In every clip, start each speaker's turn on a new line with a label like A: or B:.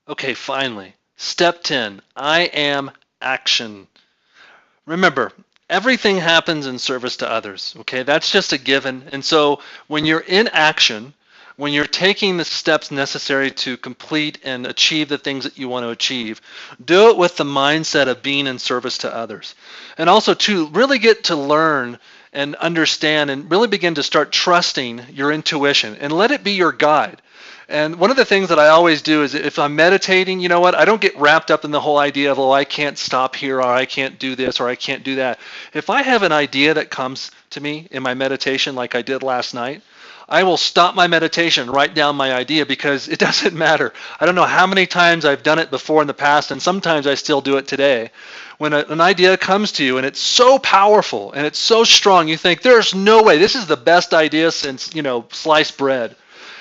A: Okay, finally. Step 10, I am action. Remember, everything happens in service to others, okay? That's just a given. And so when you're in action, when you're taking the steps necessary to complete and achieve the things that you want to achieve, do it with the mindset of being in service to others. And also to really get to learn and understand and really begin to start trusting your intuition and let it be your guide. And one of the things that I always do is if I'm meditating, you know what, I don't get wrapped up in the whole idea of, oh, I can't stop here, or I can't do this, or I can't do that. If I have an idea that comes to me in my meditation, like I did last night, I will stop my meditation, write down my idea, because it doesn't matter. I don't know how many times I've done it before in the past, and sometimes I still do it today. When an idea comes to you and it's so powerful and it's so strong, you think, there's no way, this is the best idea since, sliced bread.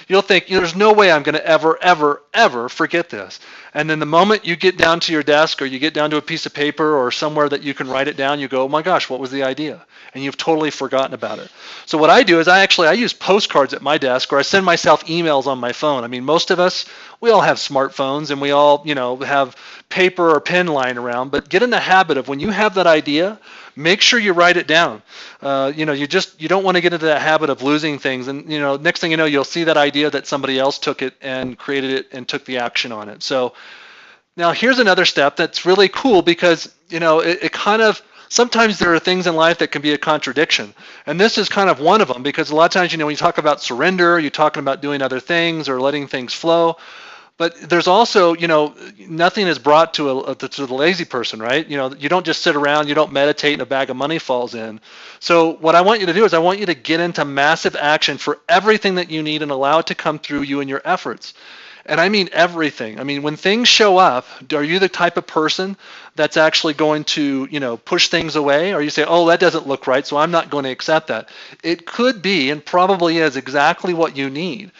A: You'll think, there's no way I'm going to ever, ever, ever forget this. And then the moment you get down to your desk or you get down to a piece of paper or somewhere that you can write it down, you go, oh my gosh, what was the idea? And you've totally forgotten about it. So what I do is I use postcards at my desk, or I send myself emails on my phone. I mean, most of us, we all have smartphones and we all, have paper or pen lying around, but get in the habit of when you have that idea, make sure you write it down. You don't want to get into that habit of losing things. And, next thing you know, you'll see that idea that somebody else took it and created it and took the action on it. So now here's another step that's really cool because, it kind of, sometimes there are things in life that can be a contradiction. And this is kind of one of them because a lot of times, when you talk about surrender, you're talking about doing other things or letting things flow. But there's also, nothing is brought to the lazy person, right? You don't just sit around, you don't meditate and a bag of money falls in. So what I want you to do is I want you to get into massive action for everything that you need and allow it to come through you and your efforts. And I mean everything. I mean, when things show up, are you the type of person that's actually going to, push things away? Or you say, oh, that doesn't look right, so I'm not going to accept that. It could be and probably is exactly what you need.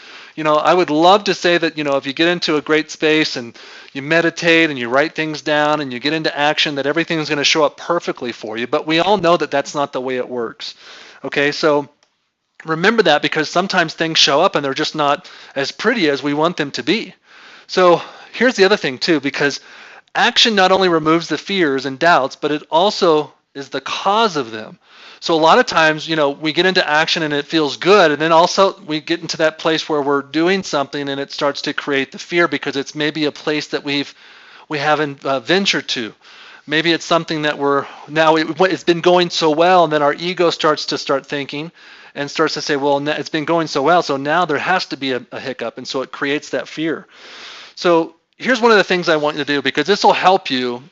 A: I would love to say that, if you get into a great space and you meditate and you write things down and you get into action, that everything's going to show up perfectly for you. But we all know that that's not the way it works. Okay, so remember that because sometimes things show up and they're just not as pretty as we want them to be. So here's the other thing too, because action not only removes the fears and doubts, but it also is the cause of them. So a lot of times, we get into action and it feels good, and then also we get into that place where we're doing something and it starts to create the fear because it's maybe a place that we haven't ventured to. Maybe it's something that it's been going so well, and then our ego starts thinking and starts to say, well, it's been going so well, so now there has to be a hiccup, and so it creates that fear. So here's one of the things I want you to do, because this will help you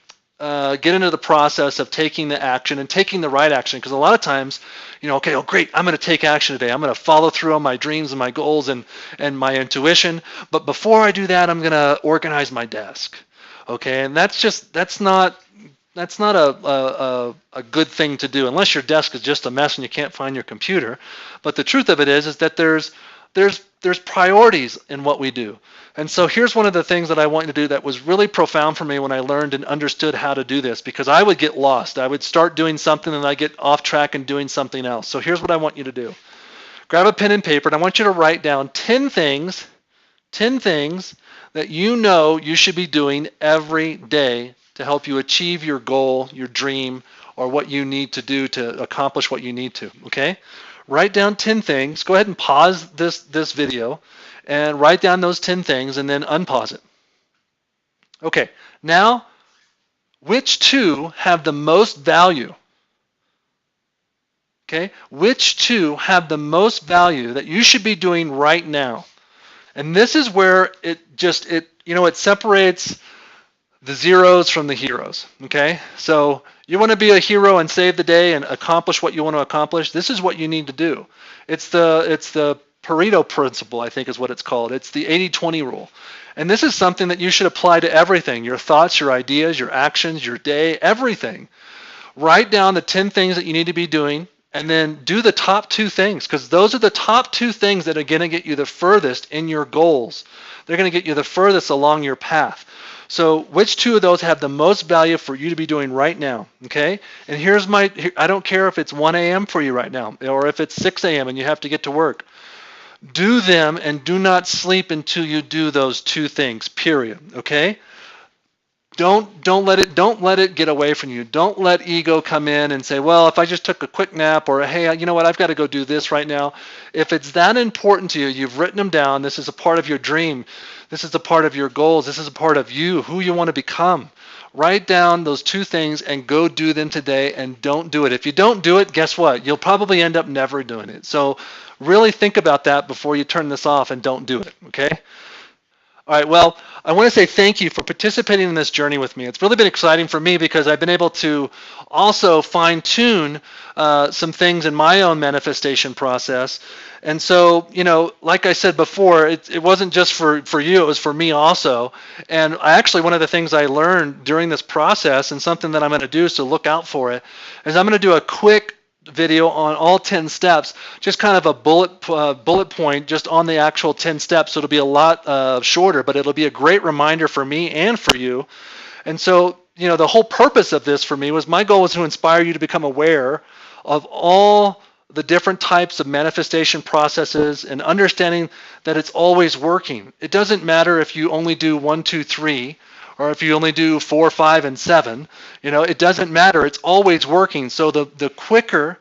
A: get into the process of taking the action and taking the right action. Because a lot of times, okay, oh great, I'm going to take action today. I'm going to follow through on my dreams and my goals and my intuition. But before I do that, I'm going to organize my desk. Okay, and that's not a good thing to do unless your desk is just a mess and you can't find your computer. But the truth of it is that there's priorities in what we do. And so here's one of the things that I want you to do that was really profound for me when I learned and understood how to do this, because I would get lost. I would start doing something and I get off track and doing something else. So here's what I want you to do. Grab a pen and paper, and I want you to write down 10 things that you should be doing every day to help you achieve your goal, your dream, or what you need to do to accomplish what you need to, okay? Write down 10 things. Go ahead and pause this video and write down those 10 things and then unpause it. Okay, now, which two have the most value? Okay, which two have the most value that you should be doing right now? And this is where it separates the zeros from the heroes, okay? So you want to be a hero and save the day and accomplish what you want to accomplish, this is what you need to do. It's the Pareto principle, I think is what it's called. It's the 80-20 rule. And this is something that you should apply to everything, your thoughts, your ideas, your actions, your day, everything. Write down the 10 things that you need to be doing and then do the top 2 things, because those are the top 2 things that are going to get you the furthest in your goals. They're going to get you the furthest along your path. So which 2 of those have the most value for you to be doing right now, okay? And I don't care if it's 1 a.m. for you right now or if it's 6 a.m. and you have to get to work. Do them and do not sleep until you do those two things, period. Okay? Don't let it get away from you. Don't let ego come in and say, well, if I just took a quick nap, or hey, you know what, I've got to go do this right now. If it's that important to you, you've written them down. This is a part of your dream. This is a part of your goals. This is a part of you, who you want to become. Write down those two things and go do them today, and don't do it. If you don't do it, guess what? You'll probably end up never doing it. So really think about that before you turn this off and don't do it, okay? All right, well, I want to say thank you for participating in this journey with me. It's really been exciting for me because I've been able to also fine-tune some things in my own manifestation process. And so, like I said before, it wasn't just for you, it was for me also. And one of the things I learned during this process, and something that I'm going to do, so look out for it, is I'm going to do a quick video on all 10 steps, just kind of a bullet point just on the actual 10 steps. So it'll be a lot shorter, but it'll be a great reminder for me and for you. And so, the whole purpose of this for me was, my goal was to inspire you to become aware of all the different types of manifestation processes and understanding that it's always working. It doesn't matter if you only do 1, 2, 3, or if you only do 4, 5, and 7, it doesn't matter. It's always working. So the quicker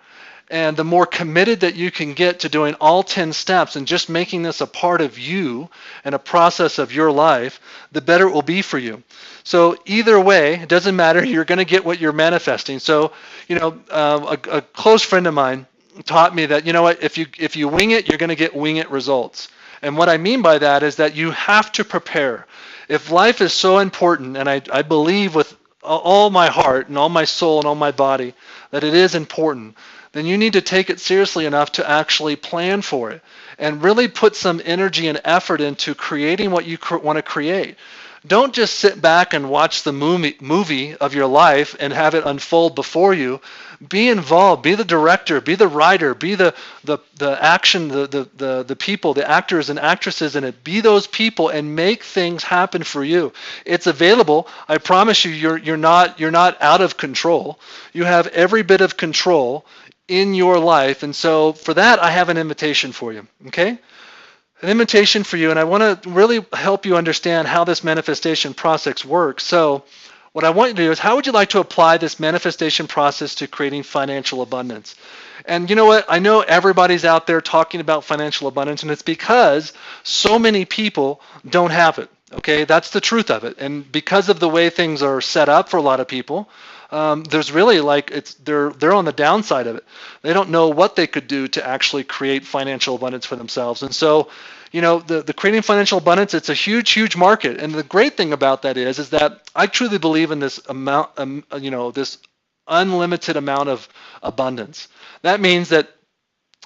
A: and the more committed that you can get to doing all 10 steps and just making this a part of you and a process of your life, the better it will be for you. So either way, it doesn't matter. You're going to get what you're manifesting. So, a close friend of mine taught me that, if you wing it, you're going to get wing it results. And what I mean by that is that you have to prepare. If life is so important, and I believe with all my heart and all my soul and all my body that it is important, then you need to take it seriously enough to actually plan for it and really put some energy and effort into creating what you want to create. Don't just sit back and watch the movie of your life and have it unfold before you. Be involved. Be the director. Be the writer. Be the action, the people, the actors and actresses in it. Be those people and make things happen for you. It's available. I promise you, you're not out of control. You have every bit of control in your life, and so for that, I have an invitation for you. Okay. An invitation for you, and I want to really help you understand how this manifestation process works. So what I want you to do is, how would you like to apply this manifestation process to creating financial abundance? And you know what? I know everybody's out there talking about financial abundance, and it's because so many people don't have it. Okay, that's the truth of it. And because of the way things are set up for a lot of people, there's really they're on the downside of it. They don't know what they could do to actually create financial abundance for themselves. And so, the creating financial abundance, it's a huge, huge market. And the great thing about that is that I truly believe in this amount, this unlimited amount of abundance. That means that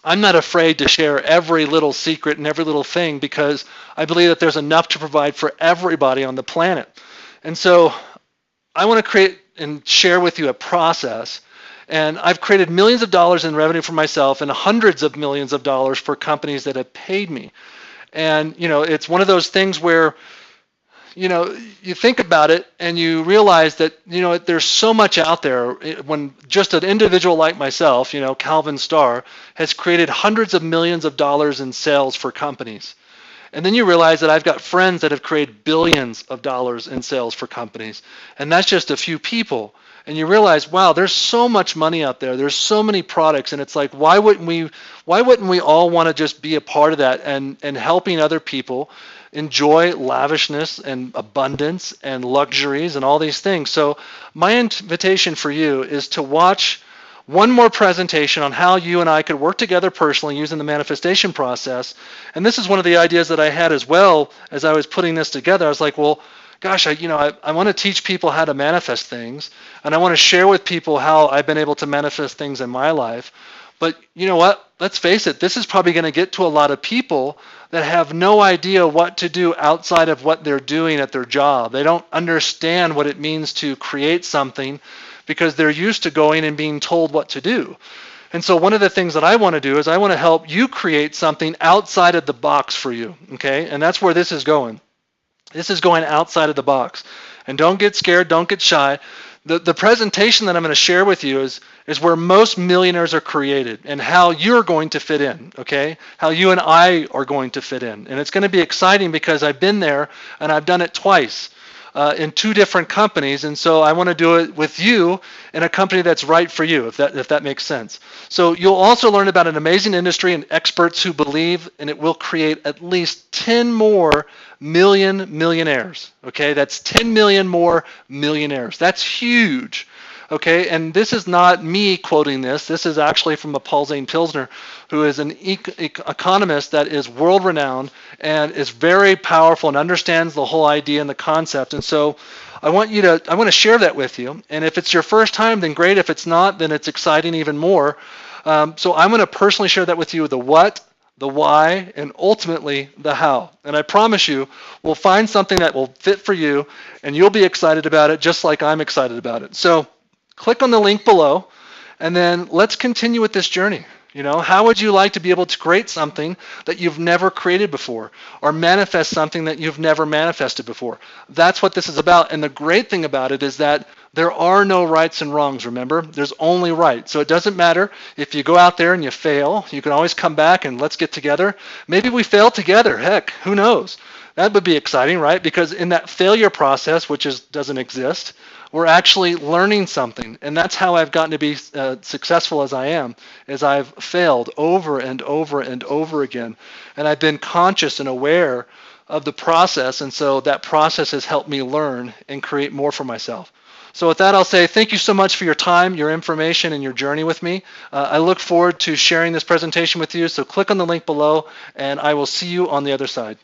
A: I'm not afraid to share every little secret and every little thing, because I believe that there's enough to provide for everybody on the planet. And so I want to create and share with you a process. And I've created millions of dollars in revenue for myself and hundreds of millions of dollars for companies that have paid me. And, it's one of those things where, you think about it and you realize that, there's so much out there. When just an individual like myself, Calvin Starr, has created hundreds of millions of dollars in sales for companies. And then you realize that I've got friends that have created billions of dollars in sales for companies. And that's just a few people. And you realize, wow, there's so much money out there. There's so many products. And it's like, why wouldn't we all want to just be a part of that and helping other people enjoy lavishness and abundance and luxuries and all these things? So my invitation for you is to watch one more presentation on how you and I could work together personally using the manifestation process. And this is one of the ideas that I had as well as I was putting this together. I was like, well, gosh, I want to teach people how to manifest things, and I want to share with people how I've been able to manifest things in my life. But you know what? Let's face it, this is probably going to get to a lot of people that have no idea what to do outside of what they're doing at their job. They don't understand what it means to create something because they're used to going and being told what to do. And so one of the things that I want to do is I want to help you create something outside of the box for you, okay? And that's where this is going. This is going outside of the box. And don't get scared, don't get shy. The presentation that I'm going to share with you is where most millionaires are created and how you're going to fit in, okay? How you and I are going to fit in. And it's going to be exciting because I've been there and I've done it twice in two different companies, and so I want to do it with you in a company that's right for you, if that makes sense. So you'll also learn about an amazing industry and experts who believe, and it will create at least 10 more millionaires. Okay, that's 10 million more millionaires. That's huge. Okay, and this is not me quoting this. This is actually from a Paul Zane Pilsner, who is an economist that is world-renowned and is very powerful and understands the whole idea and the concept. And so I want to share that with you. And if it's your first time, then great. If it's not, then it's exciting even more. So I'm going to personally share that with you, the what, the why, and ultimately the how. And I promise you, we'll find something that will fit for you, and you'll be excited about it just like I'm excited about it. So click on the link below, and then let's continue with this journey. How would you like to be able to create something that you've never created before, or manifest something that you've never manifested before? That's what this is about. And the great thing about it is that there are no rights and wrongs, remember? There's only right. So it doesn't matter if you go out there and you fail. You can always come back and let's get together. Maybe we fail together. Heck, who knows? That would be exciting, right? Because in that failure process, which doesn't exist, we're actually learning something. And that's how I've gotten to be successful as I am, is I've failed over and over and over again. And I've been conscious and aware of the process. And so that process has helped me learn and create more for myself. So with that, I'll say thank you so much for your time, your information, and your journey with me. I look forward to sharing this presentation with you. So click on the link below, and I will see you on the other side.